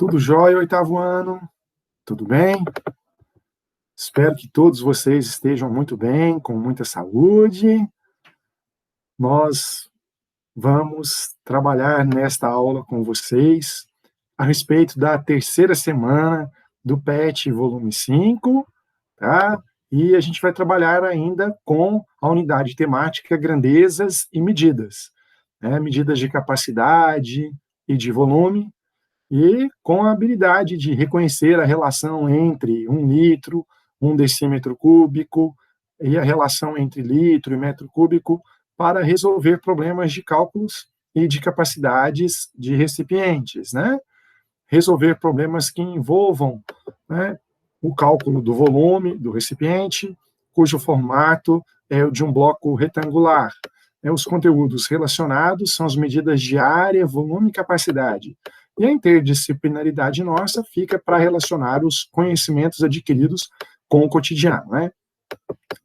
Tudo jóia, oitavo ano? Tudo bem? Espero que todos vocês estejam muito bem, com muita saúde. Nós vamos trabalhar nesta aula com vocês a respeito da terceira semana do PET volume 5, tá? E a gente vai trabalhar ainda com a unidade temática grandezas e medidas, né? Medidas de capacidade e de volume, e com a habilidade de reconhecer a relação entre 1 litro, 1 decímetro cúbico, e a relação entre litro e metro cúbico para resolver problemas de cálculos e de capacidades de recipientes, né? Resolver problemas que envolvam, né, o cálculo do volume do recipiente, cujo formato é o de um bloco retangular. Os conteúdos relacionados são as medidas de área, volume e capacidade. E a interdisciplinaridade nossa fica para relacionar os conhecimentos adquiridos com o cotidiano, né?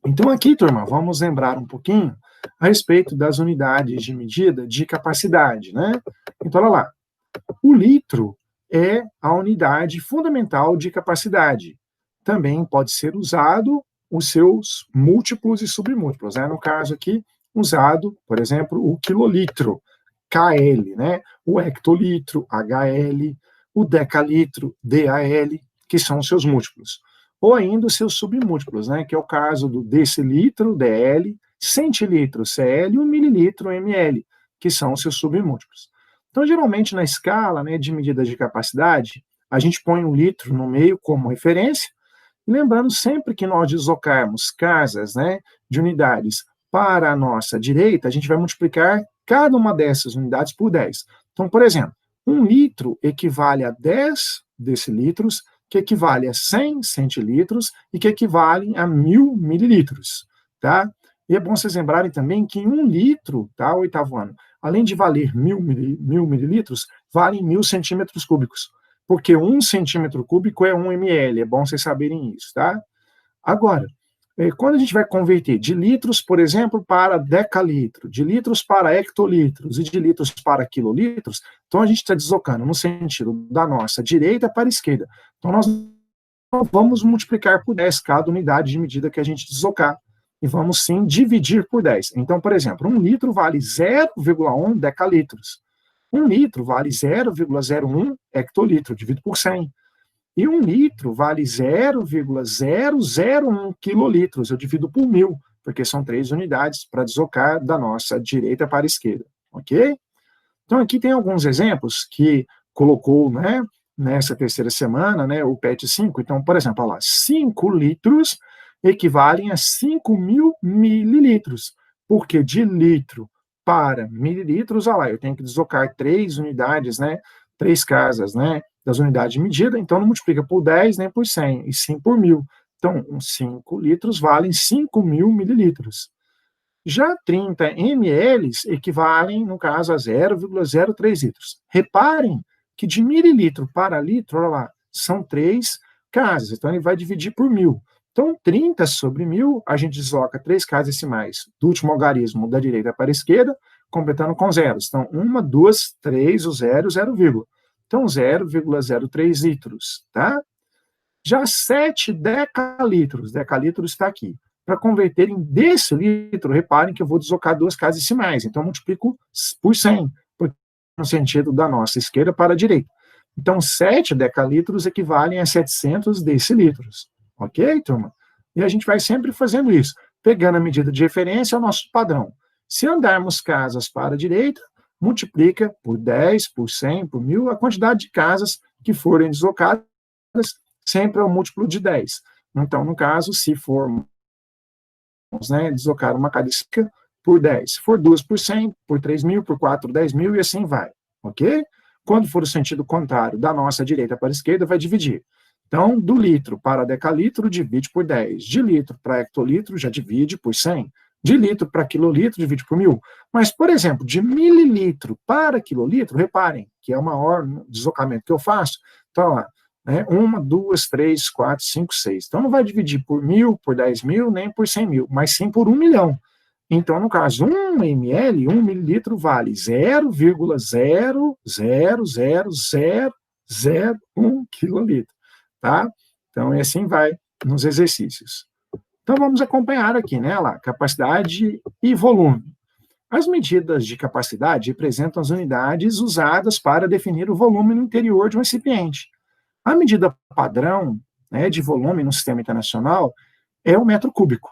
Então aqui, turma, vamos lembrar um pouquinho a respeito das unidades de medida de capacidade, né? Então, olha lá. O litro é a unidade fundamental de capacidade. Também pode ser usado os seus múltiplos e submúltiplos, né? No caso aqui, usado, por exemplo, o quilolitro, KL, né? O hectolitro, HL, o decalitro, DAL, que são os seus múltiplos. Ou ainda os seus submúltiplos, né? Que é o caso do decilitro, DL, centilitro, CL, e o mililitro, ML, que são os seus submúltiplos. Então, geralmente, na escala, né, de medidas de capacidade, a gente põe um litro no meio como referência, lembrando sempre que nós deslocarmos casas, né, de unidades para a nossa direita, a gente vai multiplicar cada uma dessas unidades por 10. Então, por exemplo, 1 litro equivale a 10 decilitros, que equivale a 100 centilitros e que equivalem a 1.000 mililitros, tá? E é bom vocês lembrarem também que 1 litro, tá, oitavo ano, além de valer 1.000 mililitros, valem 1.000 centímetros cúbicos, porque 1 centímetro cúbico é 1 ml, é bom vocês saberem isso, tá? Agora, quando a gente vai converter de litros, por exemplo, para decalitro, de litros para hectolitros e de litros para quilolitros, então a gente está deslocando no sentido da nossa direita para a esquerda. Então nós vamos multiplicar por 10 cada unidade de medida que a gente deslocar. E vamos sim dividir por 10. Então, por exemplo, 1 litro vale 0,1 decalitros. 1 litro vale 0,01 hectolitro, divido por 100. E 1 litro vale 0,001 quilolitros, eu divido por 1.000, porque são 3 unidades para deslocar da nossa direita para a esquerda, ok? Então aqui tem alguns exemplos que colocou, né, nessa terceira semana, né, o PET 5. Então, por exemplo, olha lá, 5 litros equivalem a 5.000 mililitros, porque de litro para mililitros, olha lá, eu tenho que deslocar 3 unidades, né, 3 casas, né, das unidades de medida, então não multiplica por 10 nem por 100, e sim por 1.000. Então, 5 litros valem 5.000 mililitros. Já 30 ml equivalem, no caso, a 0,03 litros. Reparem que de mililitro para litro, olha lá, são 3 casas, então ele vai dividir por 1.000. Então, 30 sobre 1.000, a gente desloca 3 casas decimais do último algarismo da direita para a esquerda, completando com zeros. Então, 1, 2, 3, o 0, 0, então 0,03 litros, tá? Já 7 decalitros, decalitros está aqui. Para converter em decilitro, reparem que eu vou deslocar 2 casas decimais, então eu multiplico por 100, no sentido da nossa esquerda para a direita. Então, 7 decalitros equivalem a 700 decilitros. Ok, turma? E a gente vai sempre fazendo isso, pegando a medida de referência ao nosso padrão. Se andarmos casas para a direita, multiplica por 10, por 100, por 1.000, a quantidade de casas que forem deslocadas, sempre é o múltiplo de 10. Então, no caso, se formos, né, deslocar uma casa por 10, se for 2 por 100, por 3.000, por 4, 10.000, e assim vai, ok? Quando for o sentido contrário, da nossa direita para a esquerda, vai dividir. Então, do litro para decalitro, divide por 10. De litro para hectolitro, já divide por 100. De litro para quilolitro, divide por 1.000. Mas, por exemplo, de mililitro para quilolitro, reparem que é o maior deslocamento que eu faço. Então, lá, né, 1, 2, 3, 4, 5, 6. Então, não vai dividir por 1.000, por 10.000, nem por 100.000, mas sim por 1 milhão. Então, no caso, 1 ml, 1 mililitro vale 0,00000 0,01 quilolitro, tá? Então, e assim vai nos exercícios. Então, vamos acompanhar aqui, né, lá, capacidade e volume. As medidas de capacidade representam as unidades usadas para definir o volume no interior de um recipiente. A medida padrão, né, de volume no sistema internacional é o metro cúbico.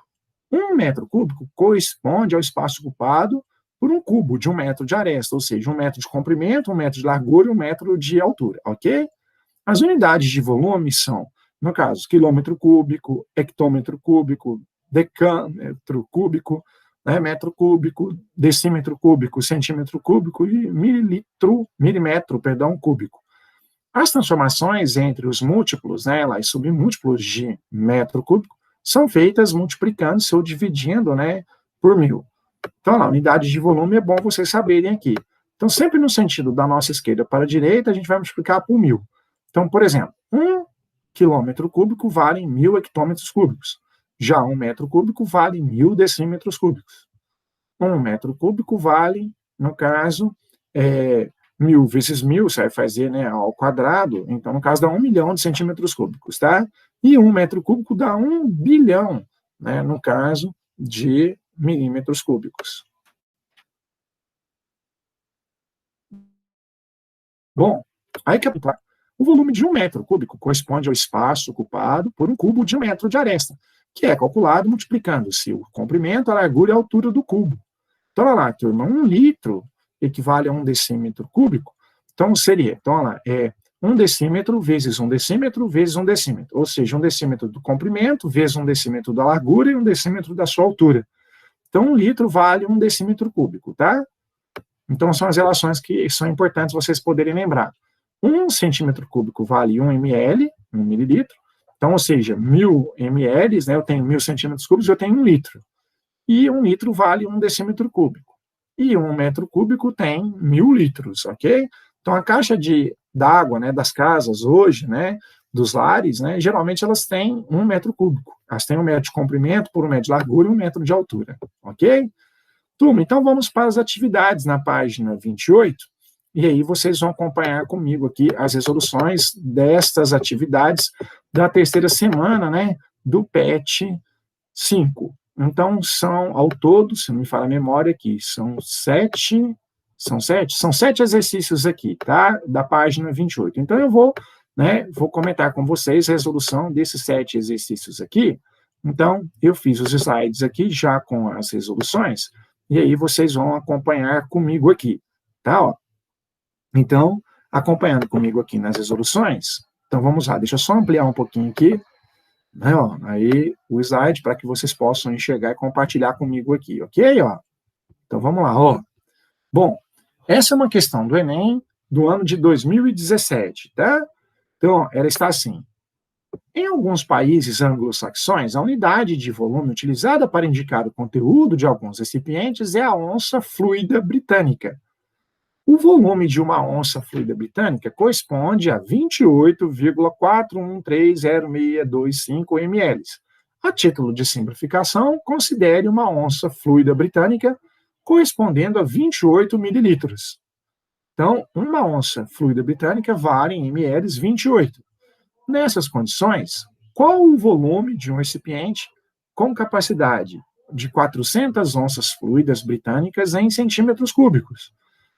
Um metro cúbico corresponde ao espaço ocupado por um cubo de 1 metro de aresta, ou seja, 1 metro de comprimento, 1 metro de largura e 1 metro de altura, ok? As unidades de volume são, no caso, quilômetro cúbico, hectômetro cúbico, decâmetro cúbico, né, metro cúbico, decímetro cúbico, centímetro cúbico e milímetro cúbico. As transformações entre os múltiplos, né, lá, e submúltiplos de metro cúbico são feitas multiplicando-se ou dividindo, né, por 1000. Então, lá, unidade de volume é bom vocês saberem aqui. Então, sempre no sentido da nossa esquerda para a direita, a gente vai multiplicar por 1000. Então, por exemplo, 1 quilômetro cúbico vale 1000 hectômetros cúbicos. Já 1 metro cúbico vale 1000 decímetros cúbicos. 1 metro cúbico vale, no caso, 1000 vezes 1000, você vai fazer, né, ao quadrado, então, no caso, dá 1 milhão de centímetros cúbicos, tá? E 1 metro cúbico dá 1 bilhão, né, no caso, de milímetros cúbicos. Bom, aí que o volume de 1 metro cúbico corresponde ao espaço ocupado por um cubo de 1 metro de aresta, que é calculado multiplicando-se o comprimento, a largura e a altura do cubo. Então, olha lá, turma, 1 litro equivale a 1 decímetro cúbico. Então, seria, então, olha lá, 1 decímetro vezes 1 decímetro vezes 1 decímetro, ou seja, 1 decímetro do comprimento vezes 1 decímetro da largura e 1 decímetro da sua altura. Então, 1 litro vale 1 decímetro cúbico, tá? Então, são as relações que são importantes vocês poderem lembrar. 1 centímetro cúbico vale 1 ml, 1 mililitro. Então, ou seja, 1000 ml, né, eu tenho 1000 centímetros cúbicos, eu tenho 1 litro. E 1 litro vale 1 decímetro cúbico. E 1 metro cúbico tem 1000 litros, ok? Então, a caixa d'água, né, das casas hoje, né, dos lares, né, geralmente elas têm 1 metro cúbico. Elas têm 1 metro de comprimento por 1 metro de largura e 1 metro de altura, ok? Turma, então vamos para as atividades na página 28, e aí vocês vão acompanhar comigo aqui as resoluções destas atividades da terceira semana, né, do PET 5. Então, são, ao todo, se não me falha a memória aqui, são sete exercícios aqui, tá, da página 28. Então, eu vou comentar com vocês a resolução desses 7 exercícios aqui. Então, eu fiz os slides aqui já com as resoluções, e aí vocês vão acompanhar comigo aqui, tá? Ó. Então, acompanhando comigo aqui nas resoluções, então vamos lá, deixa eu só ampliar um pouquinho aqui, né, ó, aí o slide para que vocês possam enxergar e compartilhar comigo aqui, ok? Ó? Então vamos lá, ó. Bom, essa é uma questão do Enem do ano de 2017, tá? Então, ela está assim. Em alguns países anglo-saxões, a unidade de volume utilizada para indicar o conteúdo de alguns recipientes é a onça fluida britânica. O volume de uma onça fluida britânica corresponde a 28,41300625 ml. A título de simplificação, considere uma onça fluida britânica correspondendo a 28 mililitros. Então, uma onça fluida britânica vale em ml 28. Nessas condições, qual o volume de um recipiente com capacidade de 400 onças fluidas britânicas em centímetros cúbicos?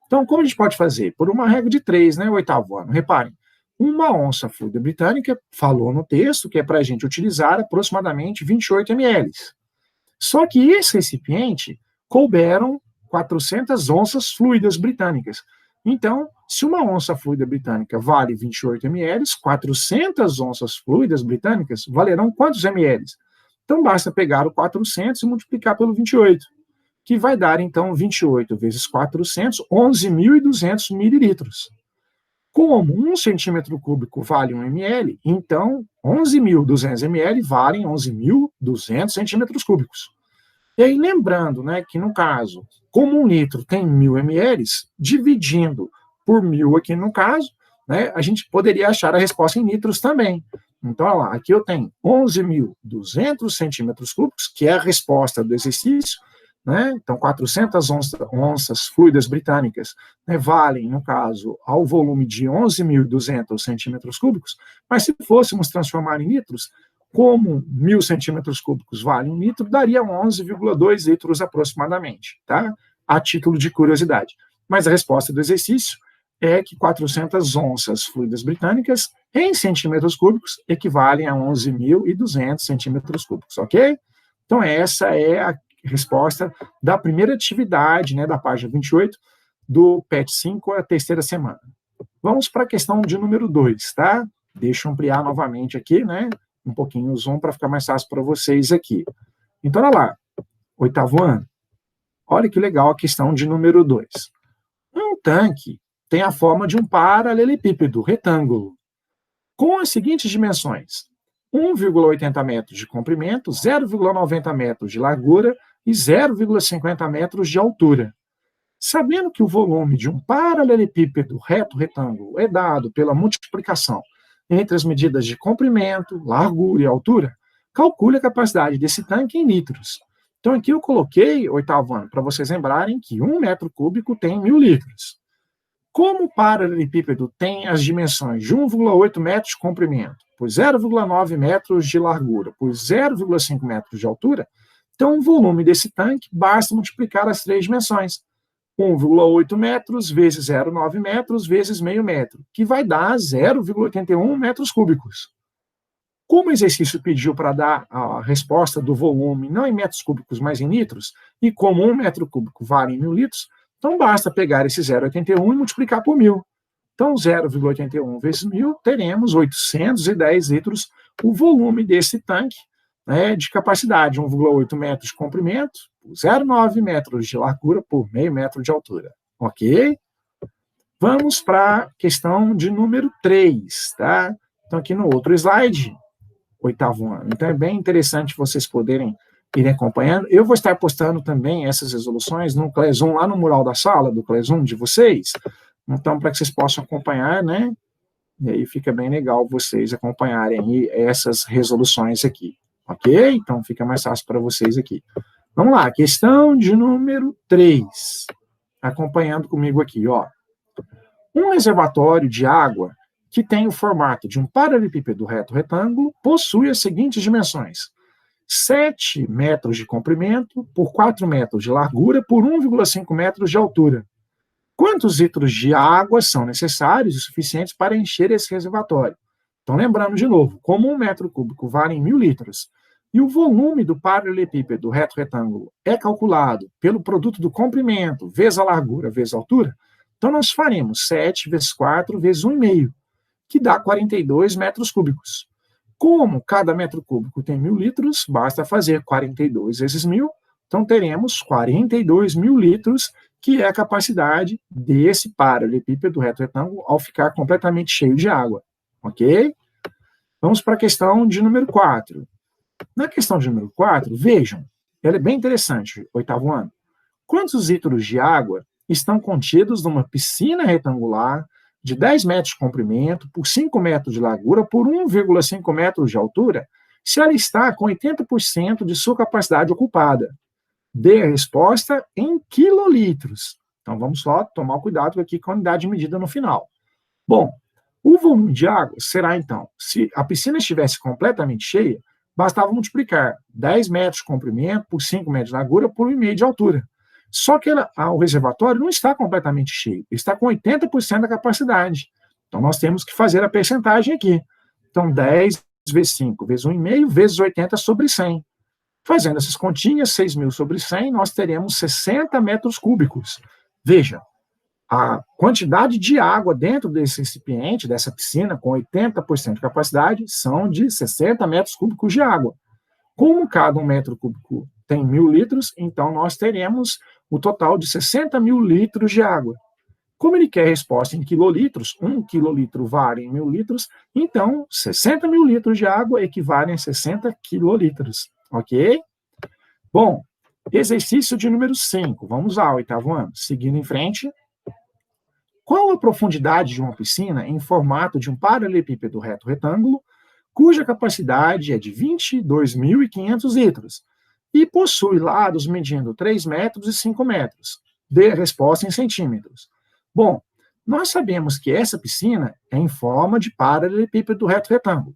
Então, como a gente pode fazer? Por uma regra de 3, né, oitavo ano. Reparem, uma onça fluida britânica, falou no texto, que é para a gente utilizar aproximadamente 28 ml. Só que esse recipiente couberam 400 onças fluidas britânicas. Então, se uma onça fluida britânica vale 28 ml, 400 onças fluidas britânicas valerão quantos ml? Então, basta pegar o 400 e multiplicar pelo 28, que vai dar, então, 28 vezes 400, 11.200 mililitros. Como 1 centímetro cúbico vale 1 ml, então 11.200 ml valem 11.200 centímetros cúbicos. E aí, lembrando, né, que no caso, como 1 litro tem 1000 ml, dividindo por 1000 aqui no caso, né, a gente poderia achar a resposta em litros também. Então, olha lá, aqui eu tenho 11.200 centímetros cúbicos, que é a resposta do exercício, né? Então, 400 onças fluidas britânicas, né, valem, no caso, ao volume de 11.200 centímetros cúbicos, mas se fôssemos transformar em litros, como 1.000 centímetros cúbicos vale 1 litro, daria 11,2 litros aproximadamente, tá? A título de curiosidade. Mas a resposta do exercício é que 400 onças fluidas britânicas em centímetros cúbicos equivalem a 11.200 centímetros cúbicos, ok? Então, essa é a resposta da primeira atividade, né, da página 28 do PET 5, a terceira semana. Vamos para a questão de número 2, tá? Deixa eu ampliar novamente aqui, né, um pouquinho o zoom para ficar mais fácil para vocês aqui. Então, olha lá, oitavo ano. Olha que legal a questão de número 2. Um tanque tem a forma de um paralelepípedo retângulo, com as seguintes dimensões: 1,80 metros de comprimento, 0,90 metros de largura e 0,50 metros de altura. Sabendo que o volume de um paralelepípedo reto-retângulo é dado pela multiplicação entre as medidas de comprimento, largura e altura, calcule a capacidade desse tanque em litros. Então, aqui eu coloquei, oitavo ano, para vocês lembrarem que 1 metro cúbico tem 1.000 litros. Como o paralelepípedo tem as dimensões de 1,8 metros de comprimento, por 0,9 metros de largura, por 0,5 metros de altura, então o volume desse tanque basta multiplicar as três dimensões. 1,8 metros vezes 0,9 metros vezes meio metro, que vai dar 0,81 metros cúbicos. Como o exercício pediu para dar a resposta do volume não em metros cúbicos, mas em litros, e como 1 metro cúbico vale em 1.000 litros, então basta pegar esse 0,81 e multiplicar por 1.000. Então, 0,81 vezes 1.000, teremos 810 litros o volume desse tanque, né, de capacidade, 1,8 metros de comprimento, 0,9 metros de largura por meio metro de altura. Ok? Vamos para a questão de número 3, tá? Então, aqui no outro slide, oitavo ano. Então, é bem interessante vocês poderem ir acompanhando. Eu vou estar postando também essas resoluções no Classroom, lá no mural da sala, do Classroom de vocês. Então, para que vocês possam acompanhar, né? E aí fica bem legal vocês acompanharem essas resoluções aqui. Ok? Então, fica mais fácil para vocês aqui. Vamos lá, questão de número 3. Acompanhando comigo aqui, ó. Um reservatório de água que tem o formato de um paralelepípedo reto-retângulo possui as seguintes dimensões: 7 metros de comprimento por 4 metros de largura por 1,5 metros de altura. Quantos litros de água são necessários e suficientes para encher esse reservatório? Então, lembrando de novo, como 1 metro cúbico vale em 1.000 litros, e o volume do paralelepípedo reto-retângulo é calculado pelo produto do comprimento vezes a largura vezes a altura, então nós faremos 7 vezes 4 vezes 1,5, que dá 42 metros cúbicos. Como cada metro cúbico tem 1.000 litros, basta fazer 42 vezes 1.000, então teremos 42.000 litros, que é a capacidade desse paralelepípedo reto-retângulo ao ficar completamente cheio de água. Ok? Vamos para a questão de número 4. Na questão de número 4, vejam, ela é bem interessante, oitavo ano. Quantos litros de água estão contidos numa piscina retangular de 10 metros de comprimento por 5 metros de largura por 1,5 metros de altura, se ela está com 80% de sua capacidade ocupada? Dê a resposta em quilolitros. Então, vamos só tomar cuidado aqui com a unidade de medida no final. Bom, o volume de água será, então, se a piscina estivesse completamente cheia, bastava multiplicar 10 metros de comprimento por 5 metros de largura por 1,5 de altura. Só que o reservatório não está completamente cheio, está com 80% da capacidade. Então, nós temos que fazer a percentagem aqui. Então, 10 vezes 5 vezes 1,5 vezes 80 sobre 100. Fazendo essas continhas, 6.000 sobre 100, nós teremos 60 metros cúbicos. Veja, a quantidade de água dentro desse recipiente, dessa piscina, com 80% de capacidade, são de 60 metros cúbicos de água. Como cada 1 metro cúbico tem 1.000 litros, então nós teremos o total de 60.000 litros de água. Como ele quer resposta em quilolitros, 1 quilolitro vale em 1.000 litros, então 60.000 litros de água equivalem a 60 quilolitros. Ok? Bom, exercício de número 5. Vamos lá, oitavo ano. Seguindo em frente. Qual a profundidade de uma piscina em formato de um paralelepípedo reto-retângulo, cuja capacidade é de 22.500 litros, e possui lados medindo 3 metros e 5 metros. Dê a resposta em centímetros. Bom, nós sabemos que essa piscina é em forma de paralelepípedo reto retângulo.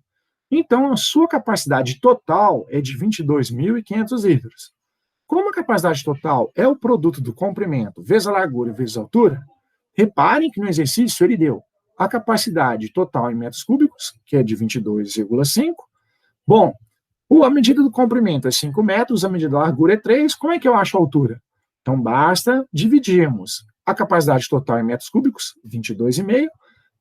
Então, a sua capacidade total é de 22.500 litros. Como a capacidade total é o produto do comprimento vezes a largura vezes a altura, reparem que no exercício ele deu a capacidade total em metros cúbicos, que é de 22,5. Bom, a medida do comprimento é 5 metros, a medida da largura é 3. Como é que eu acho a altura? Então, basta dividirmos a capacidade total em metros cúbicos, 22,5,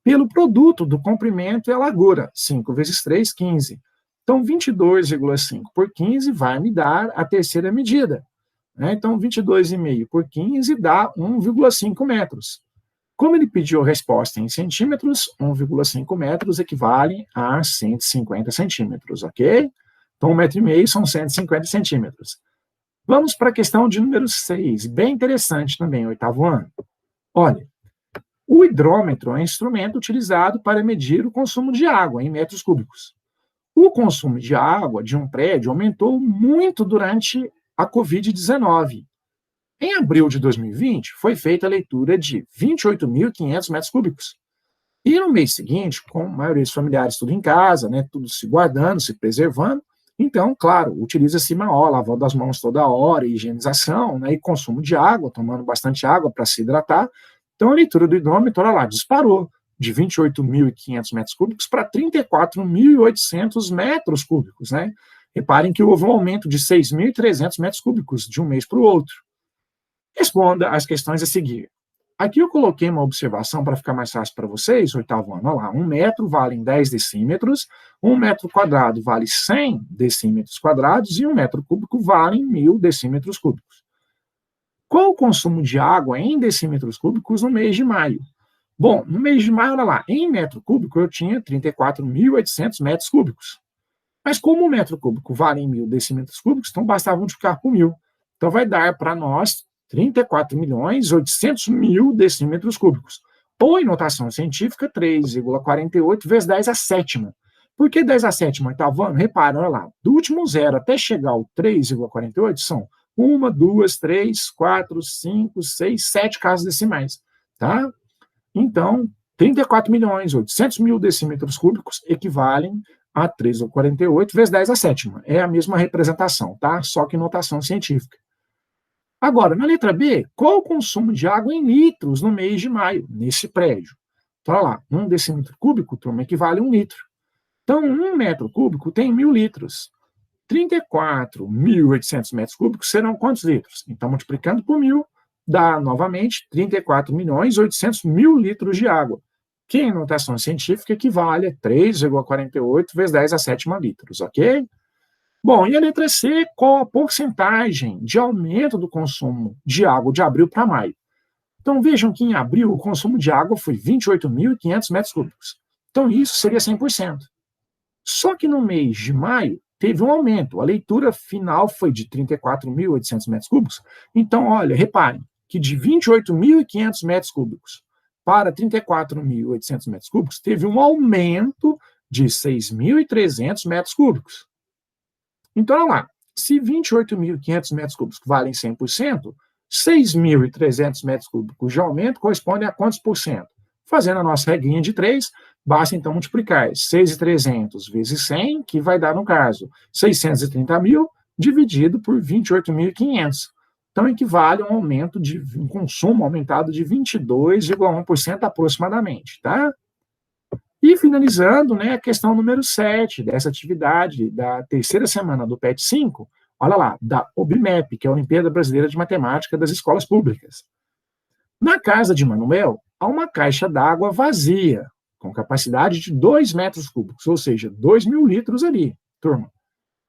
pelo produto do comprimento e a largura, 5 vezes 3, 15. Então, 22,5 por 15 vai me dar a terceira medida. Então, 22,5 por 15 dá 1,5 metros. Como ele pediu a resposta em centímetros, 1,5 metros equivale a 150 centímetros, ok? Então, 1,5 metro são 150 centímetros. Vamos para a questão de número 6, bem interessante também, 8º ano. Olha, o hidrômetro é um instrumento utilizado para medir o consumo de água em metros cúbicos. O consumo de água de um prédio aumentou muito durante a Covid-19. Em abril de 2020, foi feita a leitura de 28.500 metros cúbicos. E no mês seguinte, com a maioria dos familiares tudo em casa, tudo se guardando, se preservando, então, claro, utiliza-se maior, lavando as mãos toda hora, higienização, e consumo de água, tomando bastante água para se hidratar. Então, a leitura do hidrômetro, olha lá, disparou de 28.500 metros cúbicos para 34.800 metros cúbicos, Reparem que houve um aumento de 6.300 metros cúbicos de um mês para o outro. Responda as questões a seguir. Aqui eu coloquei uma observação para ficar mais fácil para vocês, 8º ano. Olha lá, 1 metro vale 10 decímetros, 1 metro quadrado vale 100 decímetros quadrados e 1 metro cúbico vale 1.000 decímetros cúbicos. Qual o consumo de água em decímetros cúbicos no mês de maio? Bom, no mês de maio, olha lá, em metro cúbico eu tinha 34.800 metros cúbicos. Mas como o metro cúbico vale em 1.000 decímetros cúbicos, então bastava multiplicar por 1.000. Então vai dar para nós 34.800.000 decímetros cúbicos. Ou, em notação científica, 3,48 vezes 10 a sétima. Por que 10 a sétima, 8º ano? Repara, olha lá, do último zero até chegar ao 3,48 são 1, 2, 3, 4, 5, 6, 7 casas decimais. Tá? Então, 34.800.000 decímetros cúbicos equivalem a 3,48 vezes 10 a sétima. É a mesma representação, tá? Só que em notação científica. Agora, na letra B, qual o consumo de água em litros no mês de maio, nesse prédio? Então, olha lá, 1 decímetro cúbico, turma, equivale a 1 litro. Então, 1 metro cúbico tem 1.000 litros. 34.800 metros cúbicos serão quantos litros? Então, multiplicando por 1.000, dá, novamente, 34.800.000 litros de água, que em notação científica equivale a 3,48 vezes 10 a sétima litros, ok? Bom, e a letra C, qual a porcentagem de aumento do consumo de água de abril para maio? Então, vejam que em abril o consumo de água foi 28.500 metros cúbicos. Então, isso seria 100%. Só que no mês de maio teve um aumento. A leitura final foi de 34.800 metros cúbicos. Então, olha, reparem que de 28.500 metros cúbicos para 34.800 metros cúbicos teve um aumento de 6.300 metros cúbicos. Então, olha lá, se 28.500 metros cúbicos valem 100%, 6.300 metros cúbicos de aumento correspondem a quantos por cento? Fazendo a nossa regrinha de 3, basta então multiplicar 6.300 vezes 100, que vai dar, no caso, 630.000 dividido por 28.500. Então, equivale a um aumento de um consumo aumentado de 22,1% aproximadamente, tá? E finalizando, a questão número 7 dessa atividade da terceira semana do PET 5, olha lá, da OBMEP, que é a Olimpíada Brasileira de Matemática das Escolas Públicas. Na casa de Manuel, há uma caixa d'água vazia, com capacidade de 2 metros cúbicos, ou seja, 2.000 litros ali, turma,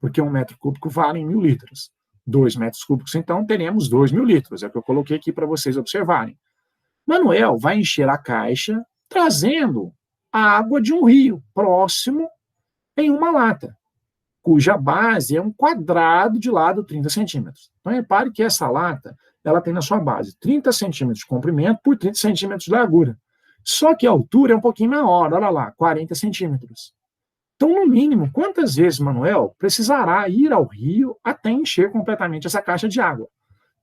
porque 1 metro cúbico vale 1.000 litros. 2 metros cúbicos, então, teremos 2.000 litros, é o que eu coloquei aqui para vocês observarem. Manuel vai encher a caixa trazendo a água de um rio próximo em uma lata, cuja base é um quadrado de lado 30 centímetros. Então, repare que essa lata ela tem na sua base 30 centímetros de comprimento por 30 centímetros de largura. Só que a altura é um pouquinho maior, olha lá, 40 centímetros. Então, no mínimo, quantas vezes, Manuel, precisará ir ao rio até encher completamente essa caixa de água?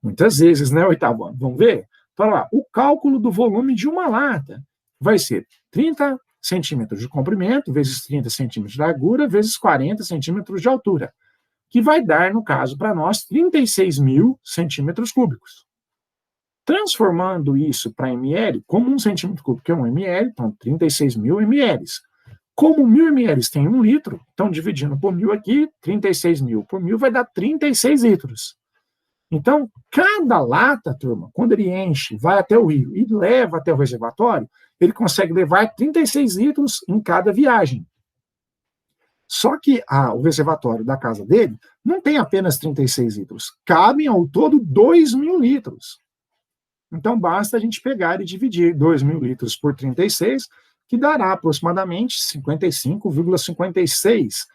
Muitas vezes, né, oitavo ano? Vamos ver? Então, lá, o cálculo do volume de uma lata vai ser 30 centímetros de comprimento, vezes 30 centímetros de largura, vezes 40 centímetros de altura, que vai dar, no caso, para nós, 36 mil centímetros cúbicos. Transformando isso para ml, como 1 centímetro cúbico é 1 ml, então 36 mil ml. Como 1.000 ml tem 1 litro, então dividindo por 1.000 aqui, 36 mil por 1.000 vai dar 36 litros. Então, cada lata, turma, quando ele enche, vai até o rio e leva até o reservatório, ele consegue levar 36 litros em cada viagem. Só que o reservatório da casa dele não tem apenas 36 litros, cabem ao todo 2.000 litros. Então, basta a gente pegar e dividir 2.000 litros por 36, que dará aproximadamente 55,56.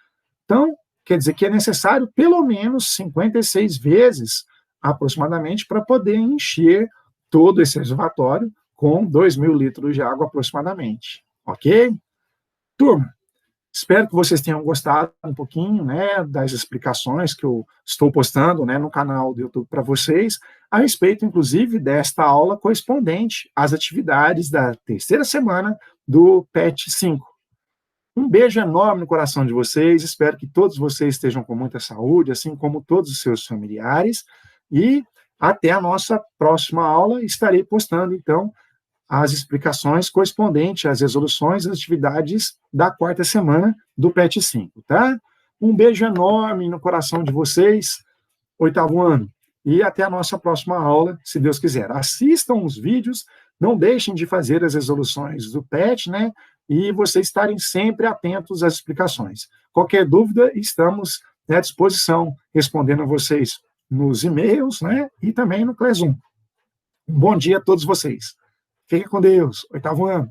Então, quer dizer que é necessário pelo menos 56 vezes, aproximadamente, para poder encher todo esse reservatório com 2.000 litros de água aproximadamente. Ok? Turma, espero que vocês tenham gostado um pouquinho, né, das explicações que eu estou postando, né, no canal do YouTube para vocês, a respeito, inclusive, desta aula correspondente às atividades da terceira semana do PET 5. Um beijo enorme no coração de vocês, espero que todos vocês estejam com muita saúde, assim como todos os seus familiares, e até a nossa próxima aula, estarei postando, então, as explicações correspondentes às resoluções e atividades da quarta semana do PET 5, tá? Um beijo enorme no coração de vocês, oitavo ano, e até a nossa próxima aula, se Deus quiser. Assistam os vídeos, não deixem de fazer as resoluções do PET, né? E vocês estarem sempre atentos às explicações. Qualquer dúvida, estamos à disposição, respondendo a vocês nos e-mails, né? E também no Classroom. Um bom dia a todos vocês. Fiquem com Deus. Oitavo ano.